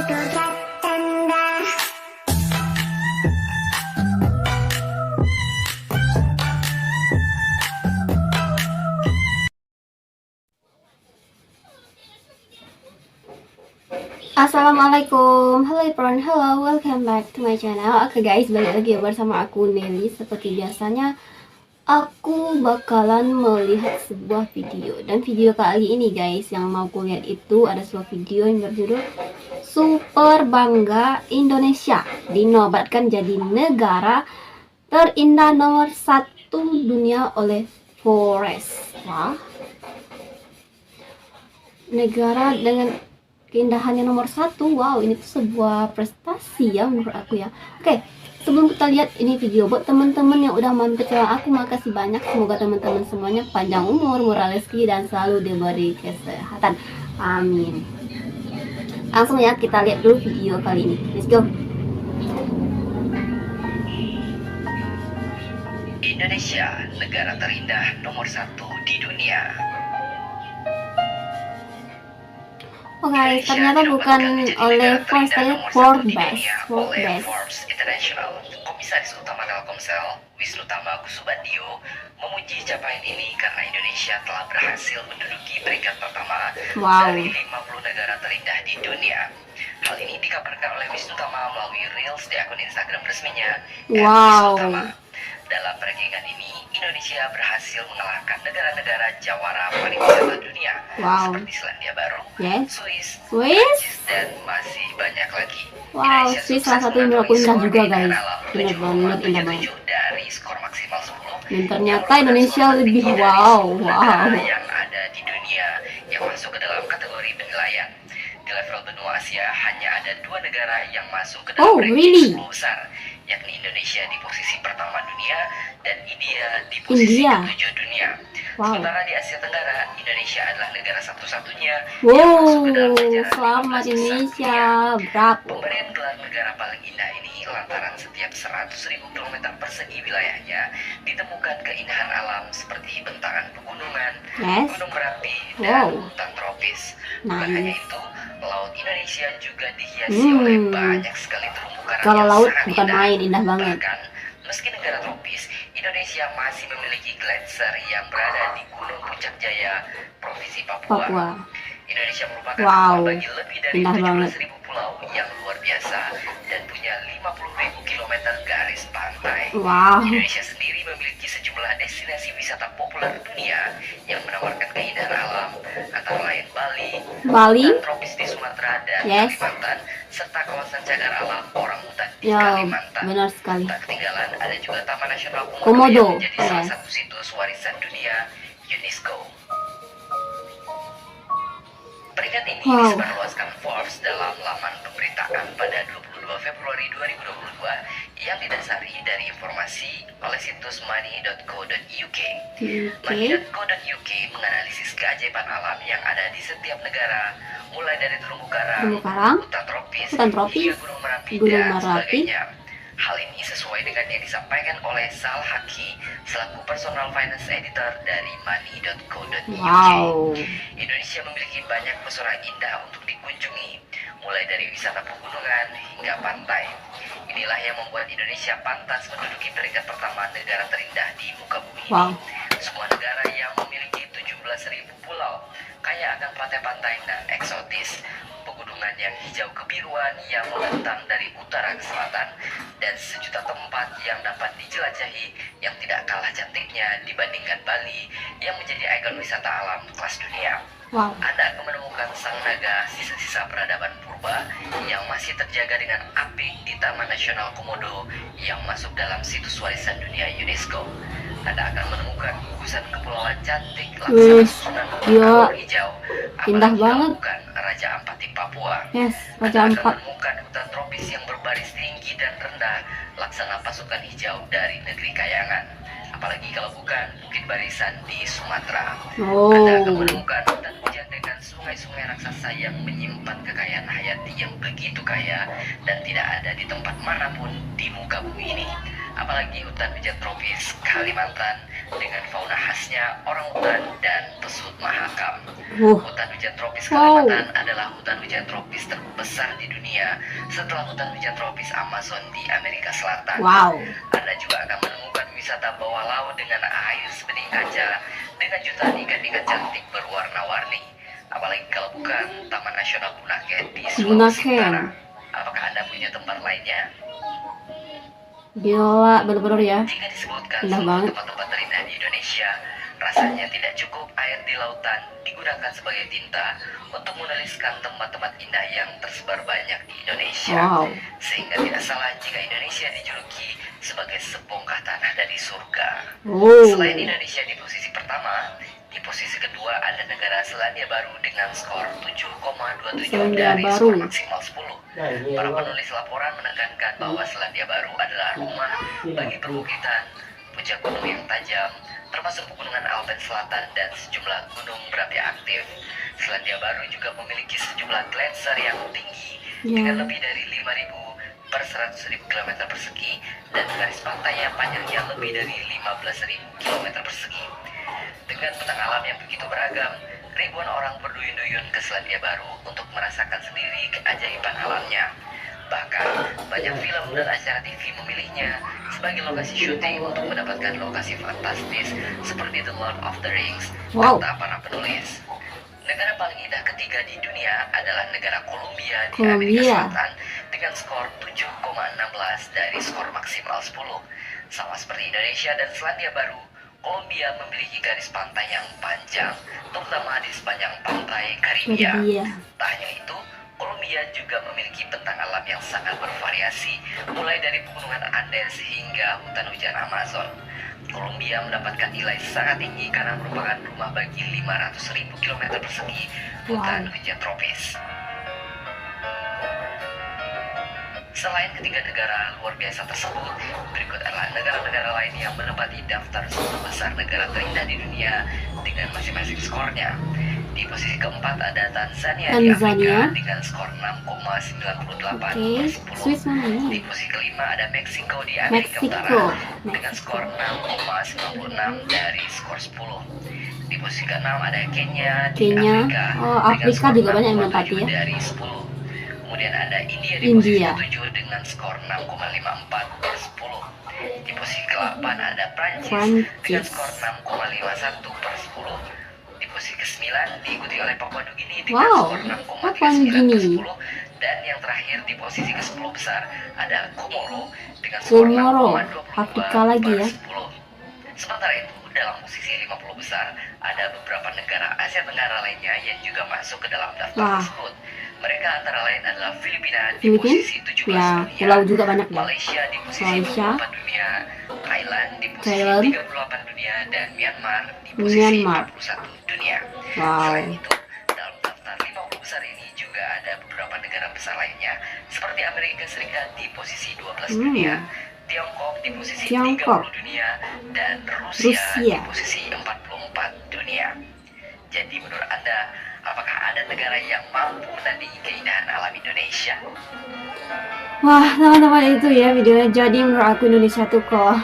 Assalamualaikum, halo everyone, hello, welcome back to my channel. Oke guys, balik lagi bersama aku Nelly. Seperti biasanya, aku bakalan melihat sebuah video. Dan video kali ini guys, yang mau kulihat itu ada sebuah video yang berjudul Super Bangga Indonesia dinobatkan jadi negara terindah nomor 1 dunia oleh Forbes. Wah, negara dengan keindahannya nomor 1. Wow, ini tuh sebuah prestasi ya menurut aku ya. Oke, sebelum kita lihat ini video, buat teman-teman yang udah mampir channel aku, makasih banyak. Semoga teman-teman semuanya panjang umur, murah rezeki, dan selalu diberi kesehatan, amin. Langsung ya, kita lihat dulu video kali ini. Let's go. Indonesia, negara terindah nomor 1 di dunia. Oh guys, ternyata bukan oleh Forbes, tapi Forbes. International. Komisaris Utama Telkomsel, Wisnu Tama Kusubandio, memuji capaian ini karena Indonesia telah berhasil menduduki peringkat pertama dari 50 negara terindah di dunia. Hal ini dikabarkan oleh Wisnu Tama melalui Reels di akun Instagram resminya. Dalam rankingan ini, Indonesia berhasil mengalahkan negara-negara jawara paling wisata dunia seperti Selandia Baru, Swiss, dan masih banyak lagi. Wow, Swiss salah satu yang aku indah juga guys. Bener banget, indah banget. Dari skor maksimal 10. Dan ternyata Indonesia lebih wow. Yang ada di dunia yang masuk ke dalam kategori penilaian. Di level benua Asia hanya ada 2 negara yang masuk ke dalam ranking 10 besar, yakni Indonesia di posisi pertama dunia dan India di posisi ke-7 dunia. Sementara di Asia Tenggara, Indonesia adalah negara satu-satunya yang masuk ke dalam jajaran selamat Indonesia. Pemberian gelar negara paling indah ini lantaran setiap 100.000 km persegi wilayahnya ditemukan keindahan alam seperti bentangan pegunungan, gunung berapi, dan hutan tropis. Bukan hanya itu, laut Indonesia juga dihiasi oleh banyak sekali terumbu karang. Kalau laut bukan main, indah banget. Bahkan, meski negara tropis, Indonesia masih memiliki gletser yang berada di Gunung Puncak Jaya, Provinsi Papua. Indonesia merupakan rumah bagi lebih dari 17.000 pulau yang luar biasa dan punya 50.000 km garis pantai. Indonesia sendiri memiliki sejumlah destinasi wisata populer dunia yang menawarkan keindahan alam, antara lain Bali, hutan tropis di Sumatera dan Kalimantan, serta kawasan cagar alam orangutan di Kalimantan. Benar sekali. Tak ketinggalan ada juga Taman Nasional Komodo yang menjadi salah satu situs warisan dunia UNESCO. Peringkat ini disebarluaskan Forbes dalam laman pemberitaan pada 22 Februari 2022 yang didasari dari informasi oleh situs money.co.uk. Money.co.uk menganalisis keajaiban alam yang ada di setiap negara, mulai dari terumbu karang, hutan tropis, hingga gunung Merapi dan sebagainya. Hal ini sesuai dengan yang disampaikan oleh Sal Haki selaku personal finance editor dari money.co.uk. Indonesia memiliki banyak pesona indah untuk dikunjungi, mulai dari wisata pegunungan hingga pantai. Inilah yang membuat Indonesia pantas menduduki peringkat pertama negara terindah di muka bumi ini. Sebuah negara yang memiliki 17.000 pulau, kaya akan pantai-pantai dan eksotis, pegunungan yang hijau kebiruan yang membentang dari utara ke selatan, dan sejuta tempat yang dapat dijelajahi yang tidak kalah cantiknya dibandingkan Bali yang menjadi ikon wisata alam kelas dunia. Anda akan menemukan sang naga, sisa-sisa peradaban purba yang masih terjaga dengan apik di Taman Nasional Komodo yang masuk dalam situs warisan dunia UNESCO. Anda akan menemukan gugusan kepulauan cantik laksana susunan gunung hijau, indah banget. Bukan Raja Ampat di Papua. Raja Anda Ampat. akan menemukan hutan tropis yang berbaris tinggi dan rendah laksana pasukan hijau dari negeri Kayangan. Apalagi kalau bukan Bukit Barisan di Sumatera. Anda akan menemukan hutan hujan dengan sungai-sungai raksasa yang menyimpan kekayaan hayati yang begitu kaya dan tidak ada di tempat manapun di muka bumi ini. apalagi hutan hujan tropis Kalimantan dengan fauna khasnya orangutan dan pesut mahakam. Hutan hujan tropis Kalimantan adalah hutan hujan tropis terbesar di dunia setelah hutan hujan tropis Amazon di Amerika Selatan. Anda juga akan menemukan wisata bawah laut dengan air sebening kaca dengan jutaan ikan-ikan cantik berwarna-warni. Apalagi kalau bukan Taman Nasional Bunaken di Sulawesi Utara. Apakah Anda punya tempat lainnya? Gila, bener-bener ya. Jika disebutkan seluruh tempat-tempat terindah di Indonesia, rasanya tidak cukup air di lautan digunakan sebagai tinta untuk menuliskan tempat-tempat indah yang tersebar banyak di Indonesia. Sehingga tidak salah jika Indonesia dijuluki sebagai sebongkah tanah dari surga. Selain Indonesia di posisi pertama, di posisi kedua ada negara Selandia Baru dengan skor 7,27 dari skor maksimal 10. Para penulis laporan menekankan bahwa Selandia Baru adalah rumah bagi perbukitan, puncak gunung yang tajam, termasuk pegunungan Alpen Selatan dan sejumlah gunung berapi aktif. Selandia Baru juga memiliki sejumlah gletser yang tinggi dengan lebih dari 5.000 per 100.000 km persegi dan garis pantai yang panjangnya lebih dari 15.000 km persegi. Dengan bentang alam yang begitu beragam, ribuan orang berduyun-duyun ke Selandia Baru untuk merasakan sendiri keajaiban alamnya. Bahkan, banyak film dan acara TV memilihnya sebagai lokasi syuting untuk mendapatkan lokasi fantastis seperti The Lord of the Rings, kata para penulis. Negara paling indah ketiga di dunia adalah negara Kolombia di Amerika Selatan dengan skor 7,16 dari skor maksimal 10. Sama seperti Indonesia dan Selandia Baru, Kolombia memiliki garis pantai yang panjang, terutama di sepanjang pantai Karibia. Tak hanya itu, Kolombia juga memiliki bentang alam yang sangat bervariasi, mulai dari pegunungan Andes hingga hutan hujan Amazon. Kolombia mendapatkan nilai sangat tinggi karena merupakan rumah bagi 500.000 km persegi hutan hujan tropis. Selain ketiga negara luar biasa tersebut, berikut adalah negara-negara lain yang menempati daftar 10 besar negara terindah di dunia dengan masing-masing skornya. Di posisi keempat ada Tanzania di Afrika dengan skor 6,98/10. Di posisi kelima ada Meksiko di Amerika Utara dengan skor 6,96 dari skor 10. Di posisi keenam ada Kenya di Afrika dengan skor juga banyak yang menempati ya. Dari 10. Kemudian ada India di posisi ke-7 dengan skor 6,54/10. Di posisi ke-8 ada Prancis dengan skor 6,51/10. Di posisi ke-9 diikuti oleh Papua Nugini dengan skor 6,39/10. Dan yang terakhir di posisi ke-10 besar ada Komoro dengan skor 6,22/10. Sementara itu, dalam posisi 50 besar ada beberapa negara Asia Tenggara lainnya yang juga masuk ke dalam daftar tersebut. Mereka antara lain adalah Filipina di posisi 17 dunia, pulau juga banyak ya. Malaysia di posisi 24 dunia, Thailand di posisi 38 dunia, dan Myanmar di posisi 41 dunia. Selain itu, dalam daftar 50 besar ini juga ada beberapa negara besar lainnya, seperti Amerika Serikat di posisi 12 dunia, Tiongkok di posisi 30 dunia, dan Rusia di posisi 44 dunia. Jadi menurut Anda, apakah ada negara yang mampu menandingi keindahan alam Indonesia? Wah, teman-teman, itu ya videonya. Jadi menurut aku Indonesia tuh kok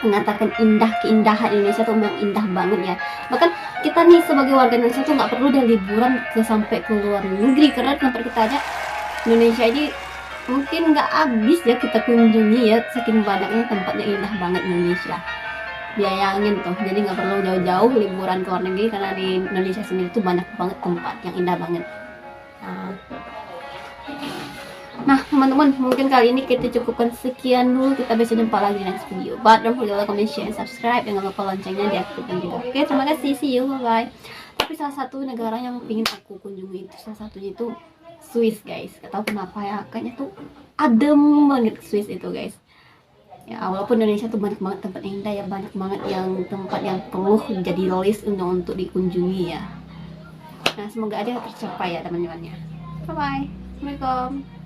mengatakan keindahan Indonesia tuh memang indah banget ya. Bahkan kita nih sebagai warga Indonesia tuh nggak perlu dari liburan sampai ke luar negeri, karena tempat kita aja Indonesia ini mungkin nggak habis ya kita kunjungi ya, saking banyaknya tempatnya indah banget Indonesia. Bayangin tuh, jadi nggak perlu jauh-jauh liburan ke luar negeri, karena di Indonesia sendiri tuh banyak banget tempat yang indah banget. Nah teman-teman, mungkin kali ini kita cukupkan sekian dulu. Kita besok jumpa lagi di next video. But don't forget to like, comment, share, and subscribe. Jangan lupa loncengnya diaktifkan juga. Oke, terima kasih, see you, bye. Tapi salah satu negara yang ingin aku kunjungi itu, salah satunya itu Swiss guys. Gak tau kenapa ya, kayaknya tuh adem banget Swiss itu guys. Ya walaupun Indonesia tuh banyak banget tempat yang indah ya, banyak banget yang tempat yang perlu jadi list untuk dikunjungi ya. Nah semoga aja tercapai ya teman-temannya. Bye bye. Assalamualaikum.